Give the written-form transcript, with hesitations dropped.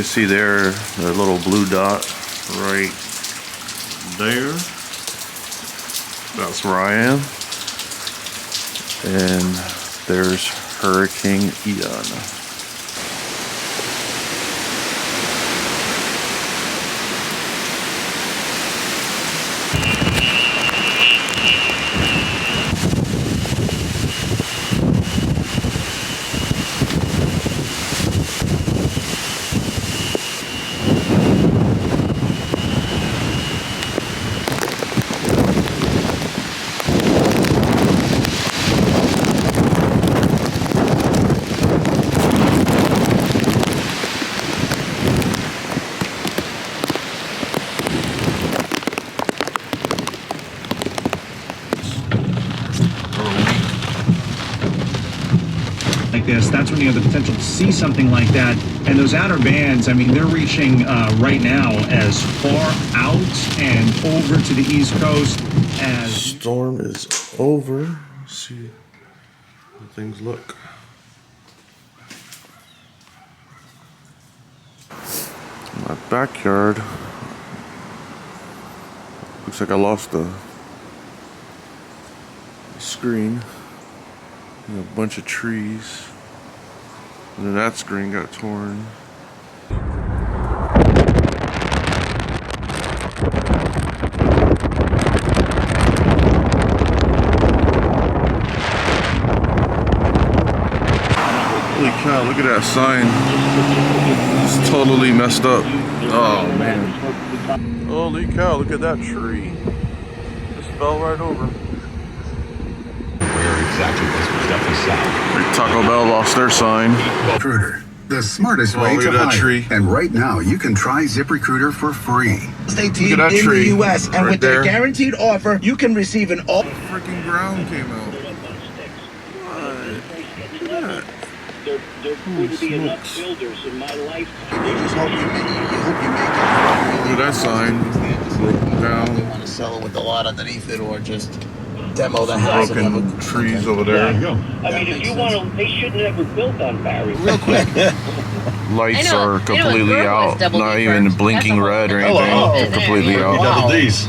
can see there, the little blue dot right there. That's where I am. And there's Hurricane Ian. Like this, that's when you have the potential to see something like that. And those outer bands, I mean, they're reaching right now as far out and over to the East Coast as... Storm is over. Let's see how things look. My backyard. Looks like I lost the screen. And a bunch of trees. And then that screen got torn. Holy cow, look at that sign. It's totally messed up. Oh man. Holy cow, look at that tree. Just fell right over. Exactly, this was definitely south. Taco Bell lost their sign. ZipRecruiter, the smartest way look to at that hire. tree. And right now, you can try ZipRecruiter for free. State Look at that in tree the U.S. and right with there. their guaranteed offer, you can receive an all. Freaking ground came out. There couldn't be enough builders in my lifetime. You just hope you make it. Look at that sign. Broken You down. want to sell it with a lot underneath it, or just demo the house. and Broken have a- trees okay. over There you there. go. I mean, if you want to, they shouldn't have ever built on Barry. Real quick. Lights I know- are I know a completely girl was out. double Not deeper. even That's blinking a whole red or different anything. Oh, Completely there, out. Wow. Double D's.